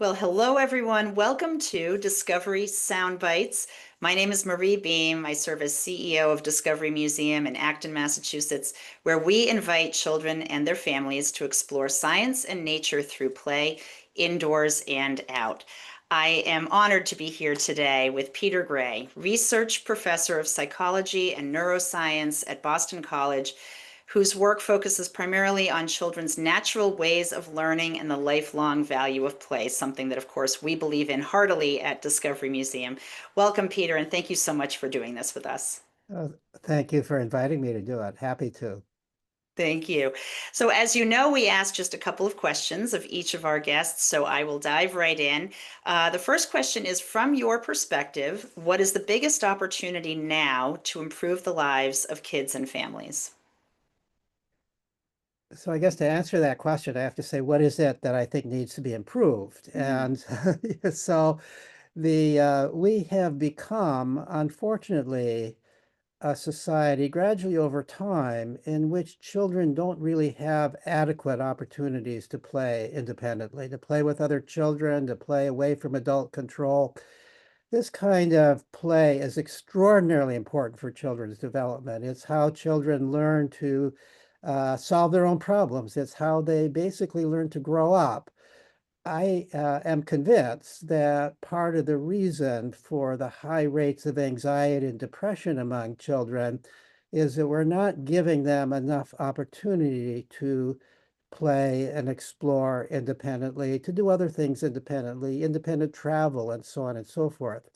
Well, hello everyone. Welcome to Discovery Soundbites. My name is Marie Beam. I serve as CEO of Discovery Museum in Acton, Massachusetts, where we invite children and their families to explore science and nature through play, indoors and out. I am honored to be here today with Peter Gray, research professor of psychology and neuroscience at Boston College, whose work focuses primarily on children's natural ways of learning and the lifelong value of play, something that, of course, we believe in heartily at Discovery Museum. Welcome, Peter, and thank you so much for doing this with us. Uh, Thank you for inviting me to do it. Happy to. Thank you. So, as you know, we asked just a couple of questions of each of our guests, so I will dive right in. The first question is, from your perspective, what is the biggest opportunity now to improve the lives of kids and families? So I guess to answer that question, I have to say, what is it that I think needs to be improved? Mm. And so the we have become, unfortunately, a society gradually over time in which children don't really have adequate opportunities to play independently, to play with other children, to play away from adult control. This kind of play is extraordinarily important for children's development. It's how children learn to solve their own problems. It's how they basically learn to grow up. I am convinced that part of the reason for the high rates of anxiety and depression among children is that we're not giving them enough opportunity to play and explore independently, to do other things independently, independent travel, and so on and so forth.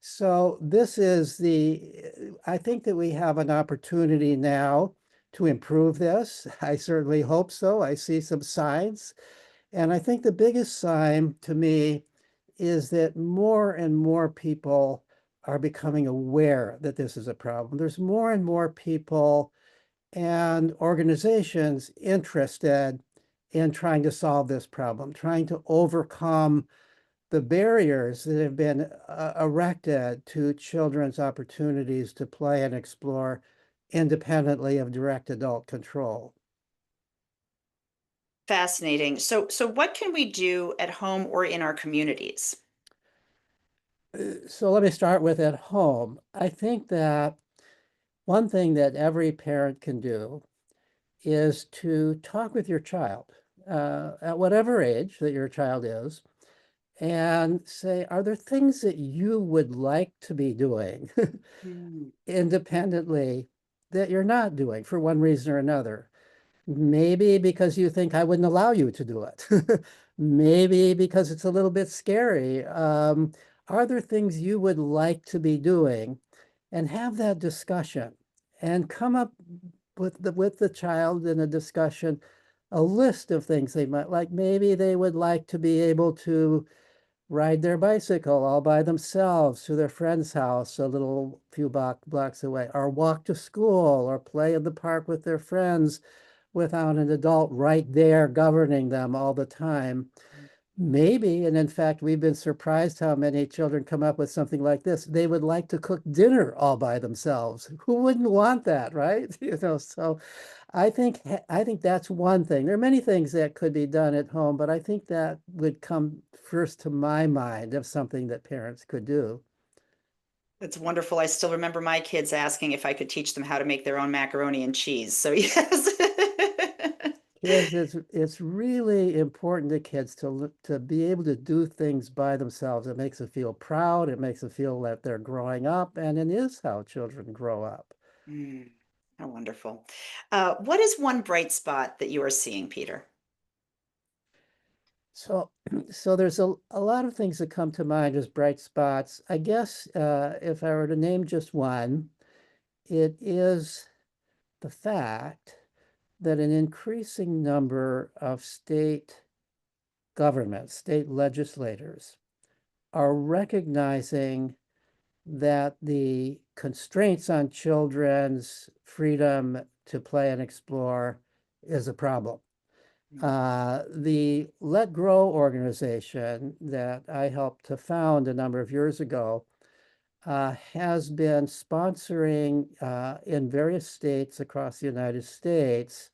So this is I think that we have an opportunity now to improve this. I certainly hope so. I see some signs. And I think the biggest sign to me is that more and more people are becoming aware that this is a problem. There's more and more people and organizations interested in trying to solve this problem, trying to overcome the barriers that have been erected to children's opportunities to play and explore independently of direct adult control. Fascinating. So what can we do at home or in our communities? So let me start with at home. I think that one thing that every parent can do is to talk with your child at whatever age that your child is and say, are there things that you would like to be doing Mm. independently that you're not doing for one reason or another? Maybe because you think I wouldn't allow you to do it. Maybe because it's a little bit scary. Are there things you would like to be doing? And have that discussion and come up with the child in a discussion a list of things they might like. Maybe they would like to be able to ride their bicycle all by themselves to their friend's house a little few blocks away, or walk to school, or play in the park with their friends without an adult right there governing them all the time. Maybe, and in fact, we've been surprised how many children come up with something like this. They would like to cook dinner all by themselves. Who wouldn't want that, right? So I think that's one thing. There are many things that could be done at home, but I think that would come first to my mind of something that parents could do. It's wonderful. I still remember my kids asking if I could teach them how to make their own macaroni and cheese. So yes. Kids, it's really important to kids to be able to do things by themselves. It makes them feel proud. It makes them feel that they're growing up, and it is how children grow up. Mm, how wonderful. What is one bright spot that you are seeing, Peter? So, so there's a lot of things that come to mind as bright spots. I guess if I were to name just one, it is the fact that an increasing number of state governments, state legislators, are recognizing that the constraints on children's freedom to play and explore is a problem. The Let Grow organization that I helped to found a number of years ago has been sponsoring in various states across the United States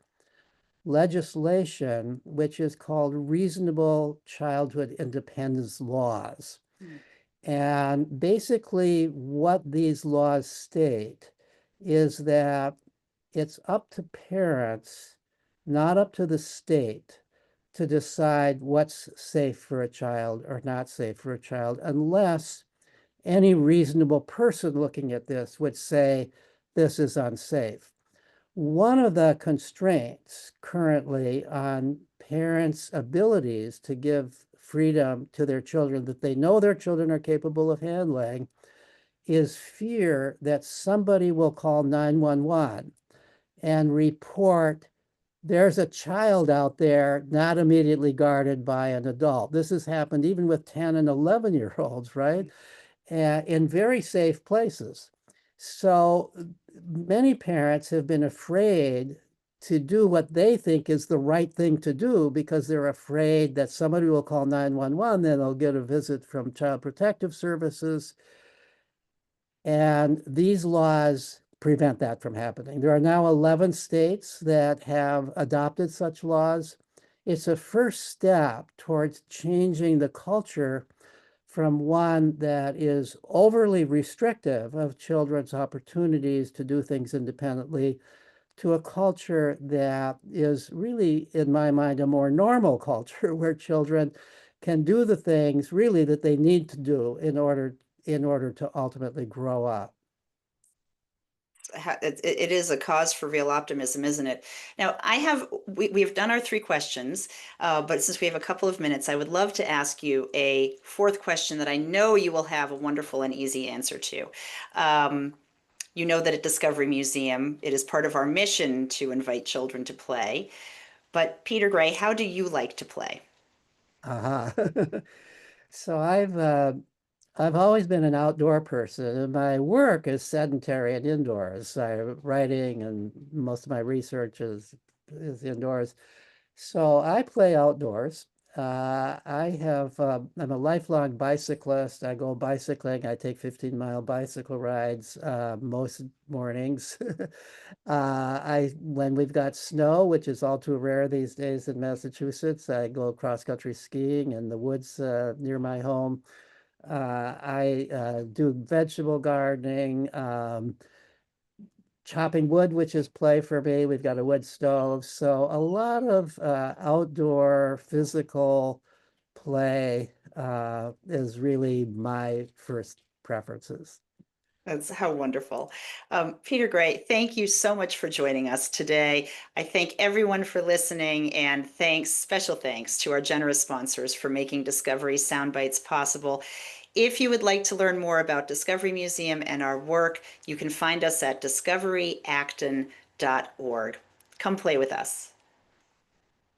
legislation which is called Reasonable Childhood Independence Laws. Mm. And basically, what these laws state is that it's up to parents, not up to the state, to decide what's safe for a child or not safe for a child, unless any reasonable person looking at this would say this is unsafe. One of the constraints currently on parents' abilities to give freedom to their children that they know their children are capable of handling is fear that somebody will call 911 and report there's a child out there not immediately guarded by an adult. This has happened even with 10 and 11-year-olds, right? In very safe places. So many parents have been afraid to do what they think is the right thing to do because they're afraid that somebody will call 911, then they'll get a visit from Child Protective Services. And these laws prevent that from happening. There are now 11 states that have adopted such laws. It's a first step towards changing the culture from one that is overly restrictive of children's opportunities to do things independently to a culture that is really, in my mind, a more normal culture where children can do the things really that they need to do in order to ultimately grow up. It is a cause for real optimism, isn't it? Now, we've done our three questions, but since we have a couple of minutes, I would love to ask you a fourth question that I know you will have a wonderful and easy answer to. Um, you know that at Discovery Museum, it is part of our mission to invite children to play. But Peter Gray, how do you like to play? Uh-huh. So I've always been an outdoor person, and my work is sedentary and indoors. I'm writing, and most of my research is indoors. So I play outdoors. I'm a lifelong bicyclist. I go bicycling. I take 15-mile bicycle rides most mornings. When we've got snow, which is all too rare these days in Massachusetts, I go cross-country skiing in the woods near my home. I do vegetable gardening, chopping wood, which is play for me. We've got a wood stove. So a lot of outdoor physical play is really my first preferences. That's how wonderful. Peter Gray, thank you so much for joining us today. I thank everyone for listening, and special thanks to our generous sponsors for making Discovery Soundbites possible. If you would like to learn more about Discovery Museum and our work, you can find us at discoveryacton.org. Come play with us.